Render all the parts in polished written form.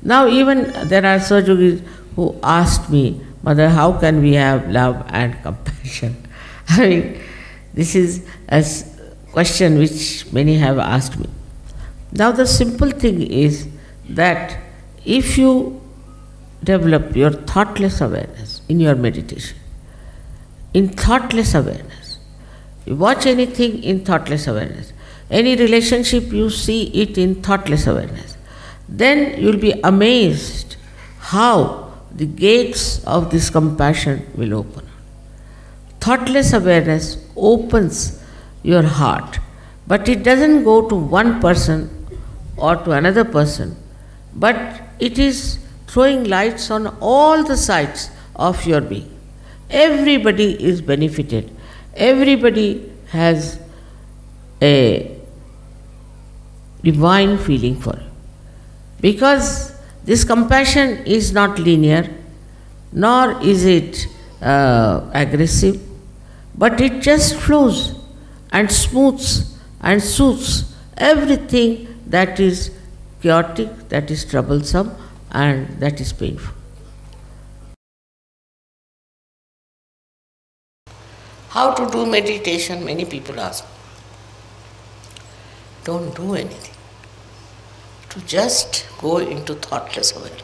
Now even there are Sahajogis who asked me, Mother, how can we have love and compassion? I mean, this is a question which many have asked me. Now the simple thing is that if you develop your thoughtless awareness in your meditation, in thoughtless awareness, you watch anything in thoughtless awareness, any relationship you see it in thoughtless awareness, then you will be amazed how the gates of this compassion will open. Thoughtless awareness opens your heart, but it doesn't go to one person or to another person, but it is throwing lights on all the sides of your being. Everybody is benefited. Everybody has a divine feeling for it. Because this compassion is not linear, nor is it aggressive, but it just flows and smooths and soothes everything that is chaotic, that is troublesome, and that is painful. How to do meditation? Many people ask. Don't do anything. To just go into thoughtless awareness.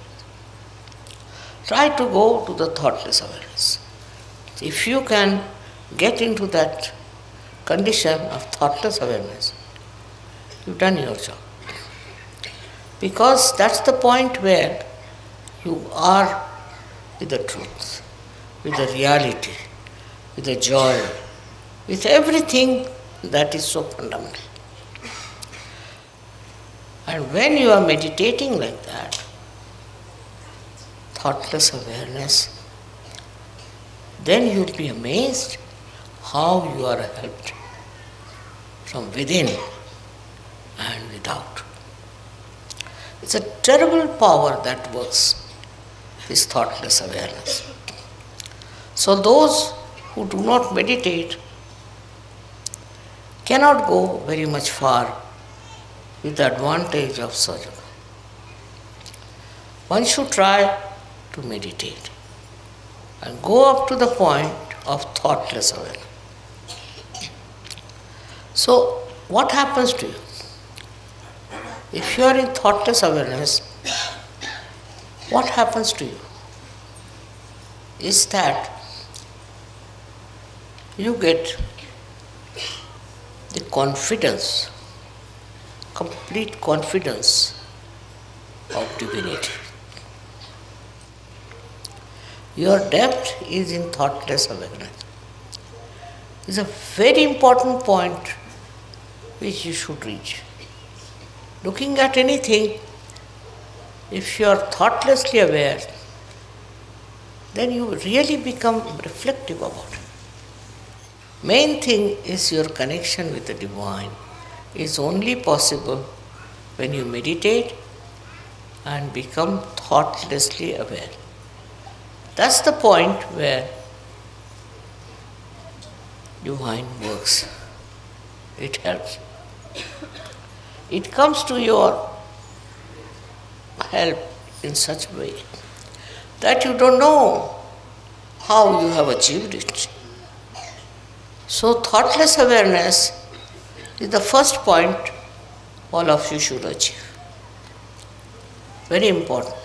Try to go to the thoughtless awareness. If you can get into that condition of thoughtless awareness, you've done your job. Because that's the point where you are with the truth, with the reality, with the joy, with everything that is so fundamental. And when you are meditating like that, thoughtless awareness, then you'll be amazed how you are helped from within and without. It's a terrible power that works, this thoughtless awareness. So those who do not meditate cannot go very much far with the advantage of Sahaja. One should try to meditate and go up to the point of thoughtless awareness. So, what happens to you? If you are in thoughtless awareness, what happens to you is that you get the confidence, complete confidence of divinity. Your depth is in thoughtless awareness. It's a very important point which you should reach. Looking at anything, if you are thoughtlessly aware, then you really become reflective about it. Main thing is your connection with the divine is only possible when you meditate and become thoughtlessly aware. That's the point where divine works. It helps. It comes to your help in such a way that you don't know how you have achieved it. So thoughtless awareness is the first point all of you should achieve. Very important.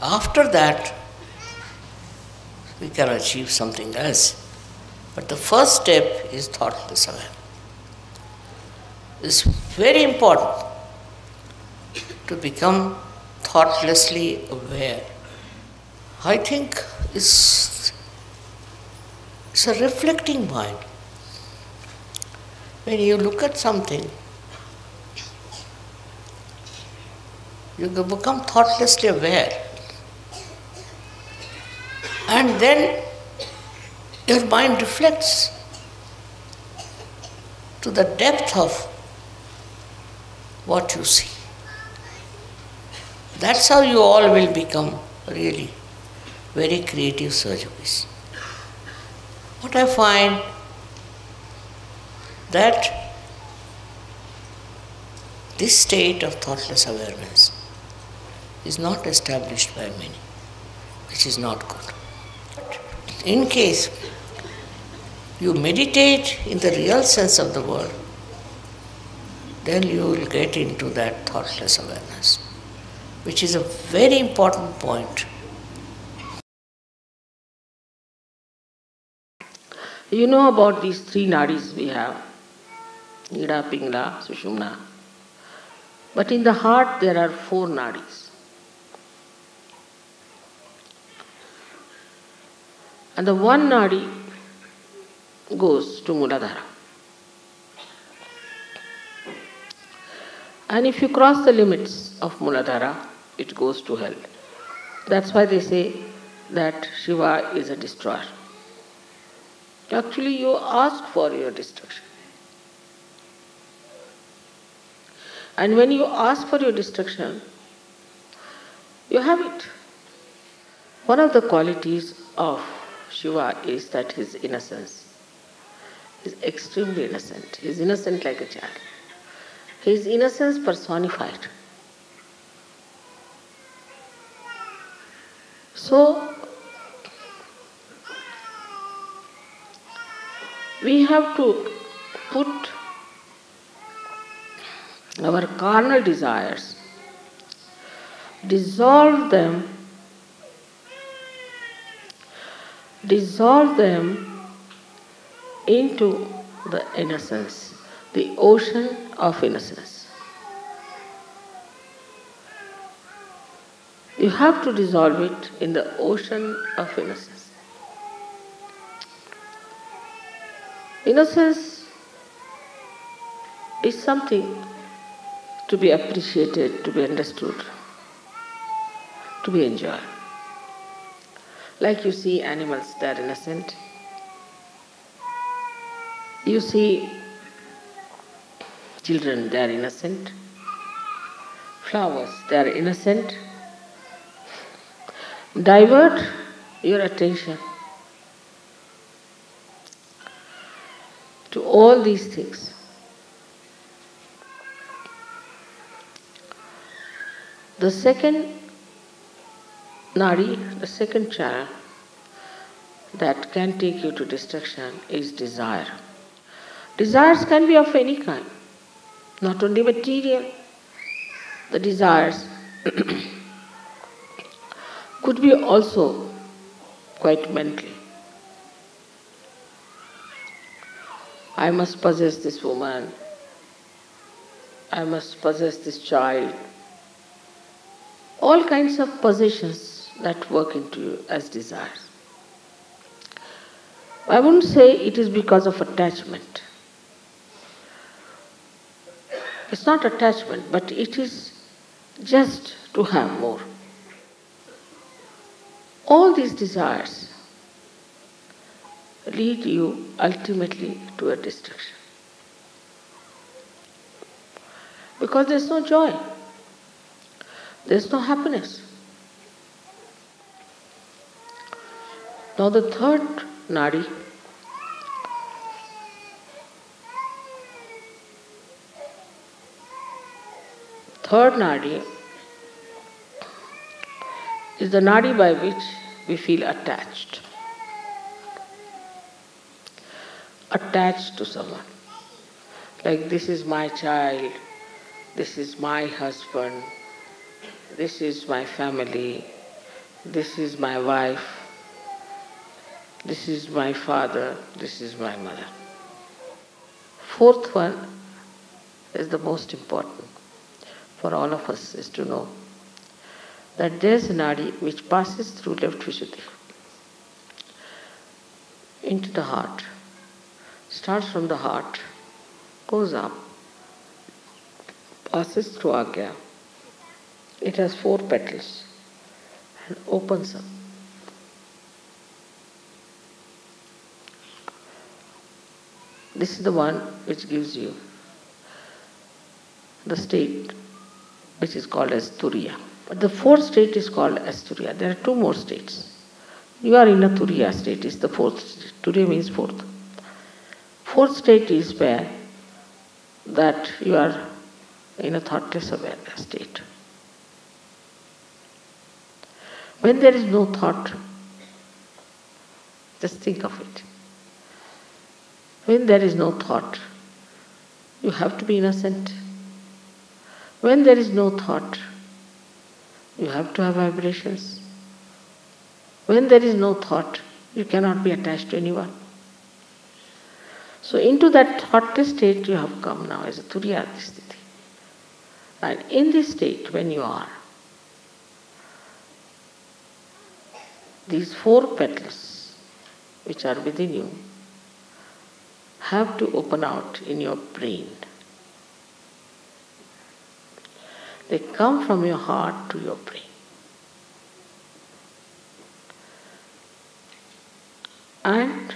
After that, we can achieve something else. But the first step is thoughtless awareness. It's very important to become thoughtlessly aware. I think it's a reflecting mind. When you look at something, you become thoughtlessly aware. And then your mind reflects to the depth of what you see. That's how you all will become really very creative Sahajogis. What I find that this state of thoughtless awareness is not established by many, which is not good. In case you meditate in the real sense of the word, then you will get into that thoughtless awareness, which is a very important point. You know about these three nadis we have, Ida, Pingala, Sushumna. But in the heart there are four nadis. And the one nadi goes to Muladhara. And if you cross the limits of Muladhara, it goes to hell. That's why they say that Shiva is a destroyer. Actually, you ask for your destruction. And when you ask for your destruction, you have it. One of the qualities of Shiva is that his innocence. He is extremely innocent. He is innocent like a child. His innocence personified. So, we have to put our carnal desires, dissolve them into the innocence, the ocean of innocence. You have to dissolve it in the ocean of innocence. Innocence is something to be appreciated, to be understood, to be enjoyed. Like you see animals, they are innocent. You see children, they are innocent. Flowers, they are innocent. Divert your attention to all these things. The second nadi, the second channel that can take you to destruction is desire. Desires can be of any kind, not only material. The desires could be also quite mental. I must possess this woman. I must possess this child. All kinds of possessions that work into you as desires. I wouldn't say it is because of attachment. It's not attachment, but it is just to have more. All these desires lead you ultimately to a destruction. Because there's no joy. There's no happiness. Now the third nadi is the nadi by which we feel attached. Attached to someone. Like, this is my child, this is my husband, this is my family, this is my wife, this is my father, this is my mother. Fourth one is the most important for all of us, is to know that there is a nadi which passes through left Vishuddhi into the heart, starts from the heart, goes up, passes through Agya. It has 4 petals and opens up. This is the one which gives you the state which is called as Turiya. But the 4th state is called as Turiya. There are 2 more states. You are in a Turiya state, is the 4th state. Turiya means 4th. 4th state is where that you are in a thoughtless awareness state. When there is no thought, just think of it. When there is no thought, you have to be innocent. When there is no thought, you have to have vibrations. When there is no thought, you cannot be attached to anyone. So into that thoughtless state you have come now as a Turiyadhisthiti. And in this state, when you are, these 4 petals which are within you have to open out in your brain. They come from your heart to your brain. And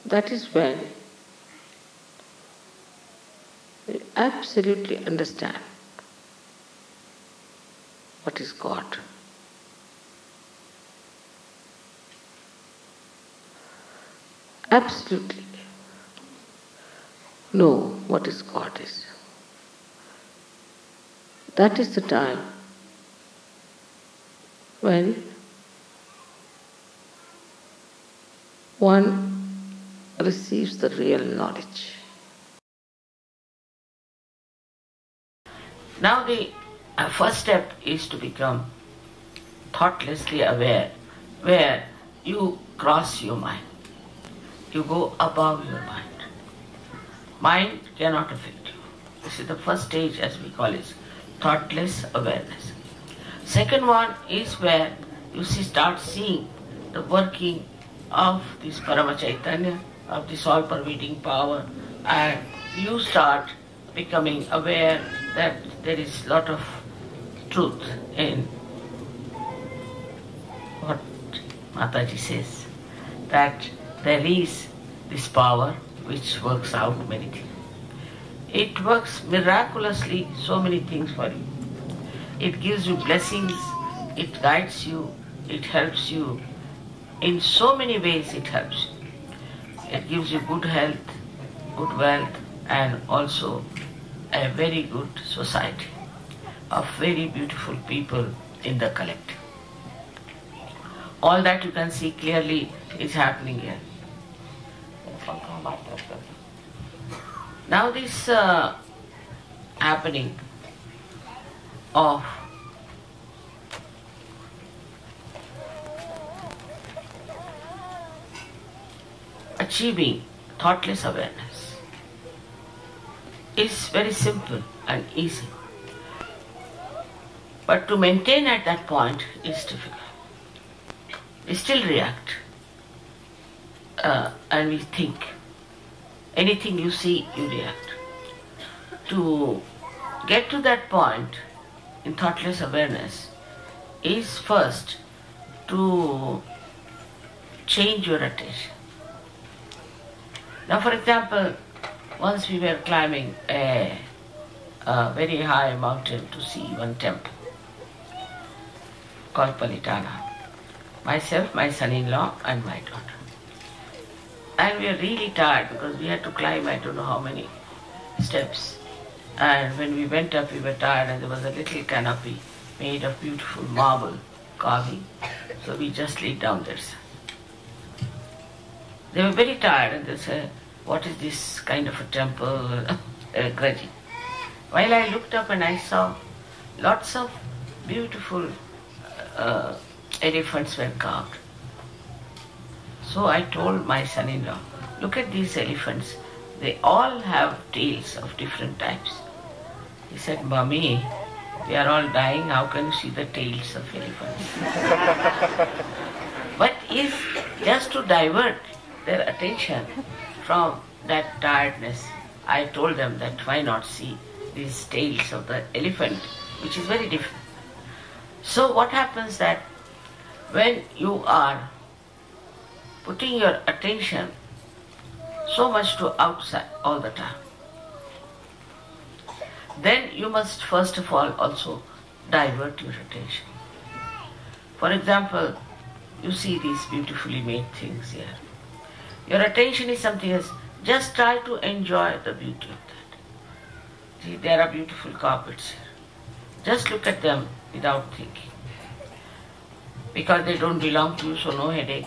that is when you absolutely understand what is God. Absolutely know what is God is. That is the time when one receives the real knowledge. Now the first step is to become thoughtlessly aware, where you cross your mind. You go above your mind. Mind cannot affect you. This is the first stage, as we call it, thoughtless awareness. Second one is where you start seeing the working of this Parama Chaitanya, of this all-pervading power, and you start becoming aware that there is a lot of truth in what Mataji says, that there is this power which works out many things. It works miraculously so many things for you. It gives you blessings, it guides you, it helps you. In so many ways it helps you. It gives you good health, good wealth, and also a very good society of very beautiful people in the collective. All that you can see clearly is happening here. Now this happening of achieving thoughtless awareness is very simple and easy. But to maintain at that point is difficult. We still react and we think. Anything you see, you react. To get to that point in thoughtless awareness is first to change your attention. Now, for example, once we were climbing a very high mountain to see one temple called Palitana. Myself, my son-in-law, and my daughter. And we were really tired because we had to climb I don't know how many steps. And when we went up, we were tired, and there was a little canopy made of beautiful marble carving. So we just laid down there. They were very tired, and they said, "What is this kind of a temple?" They were grudging. While I looked up and I saw lots of beautiful elephants were carved. So I told my son-in-law, "Look at these elephants. They all have tails of different types." He said, "Mummy, we are all dying. How can you see the tails of elephants?" But if just to divert their attention from that tiredness, I told them that why not see these tails of the elephant, which is very different. So what happens that when you are putting your attention so much to outside all the time, then you must first of all also divert your attention. For example, you see these beautifully made things here. Your attention is something else. Just try to enjoy the beauty of that. See, there are beautiful carpets here. Just look at them without thinking. Because they don't belong to you, so no headache.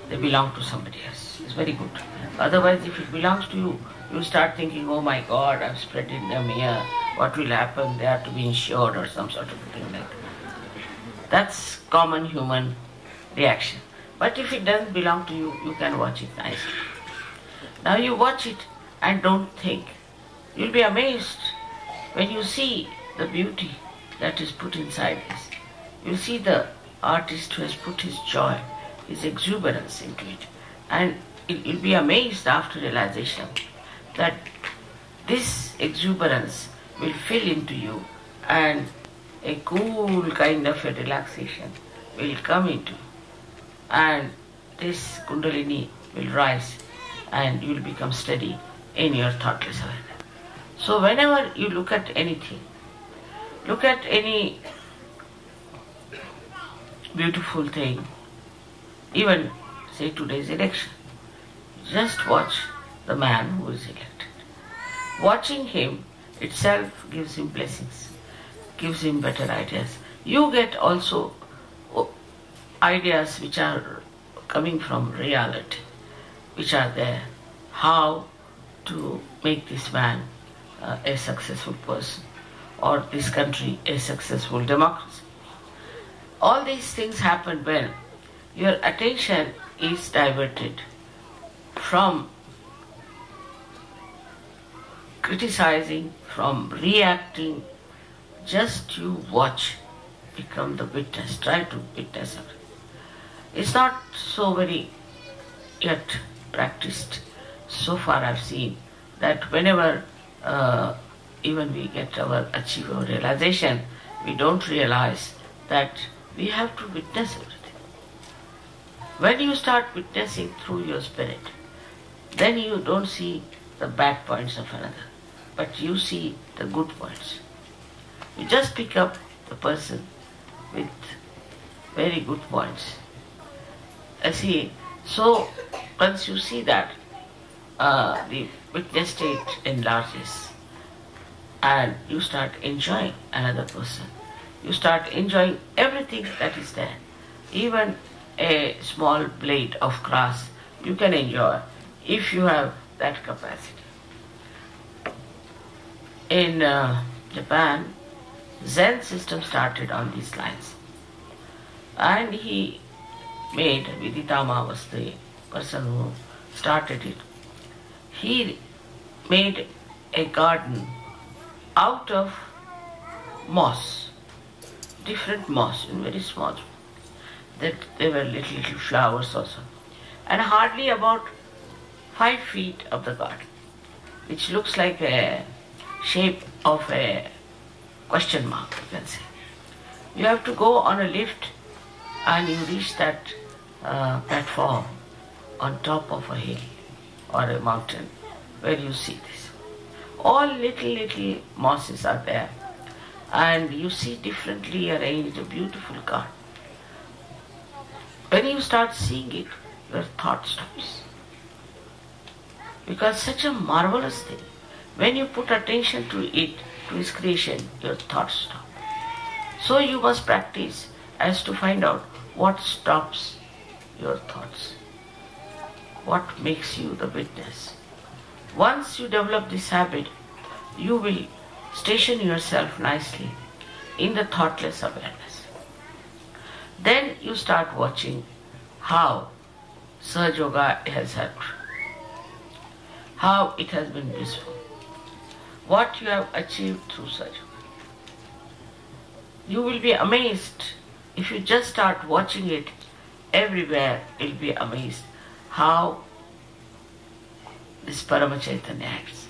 They belong to somebody else. It's very good. Otherwise, if it belongs to you, you start thinking, oh my God, I've spreading them here. What will happen? They have to be insured or some sort of thing like that. That's common human reaction. But if it doesn't belong to you, you can watch it nicely. Now you watch it and don't think. You'll be amazed when you see the beauty that is put inside this. You'll see the artist who has put his joy, his exuberance into it. And you'll be amazed after realization that this exuberance will fill into you and a cool kind of a relaxation will come into, and this Kundalini will rise and you will become steady in your thoughtless awareness. So whenever you look at anything, look at any beautiful thing, even say today's election, just watch the man who is elected. Watching him itself gives him blessings, gives him better ideas. You get also ideas which are coming from reality, which are there. How to make this man a successful person, or this country a successful democracy. All these things happen when your attention is diverted from criticizing, from reacting. Just you watch, become the witness, try to witness it. It's not so very yet practiced. So far I've seen that whenever even we get achieve our realization, we don't realize that we have to witness everything. When you start witnessing through your spirit, then you don't see the bad points of another, but you see the good points. You just pick up the person with very good points. See, so once you see that, the witness state enlarges and you start enjoying another person. You start enjoying everything that is there. Even a small blade of grass you can enjoy if you have that capacity. In Japan, Zen system started on these lines. And he made, Viditama was the person who started it. He made a garden out of moss, different moss in very small. That there were little flowers also. And hardly about 5 feet of the garden, which looks like a shape of a question mark, you can say. You have to go on a lift and you reach that platform on top of a hill or a mountain where you see this. All little mosses are there and you see differently arranged a beautiful garden. When you start seeing it, your thought stops. Because such a marvelous thing, when you put attention to it, to its creation, your thoughts stop. So you must practice as to find out what stops your thoughts, what makes you the witness. Once you develop this habit, you will station yourself nicely in the thoughtless awareness. Then you start watching how Sahaja Yoga has helped, how it has been blissful, what you have achieved through Sahaja Yoga. You will be amazed if you just start watching it everywhere. You'll be amazed how this Parama Chaitanya acts.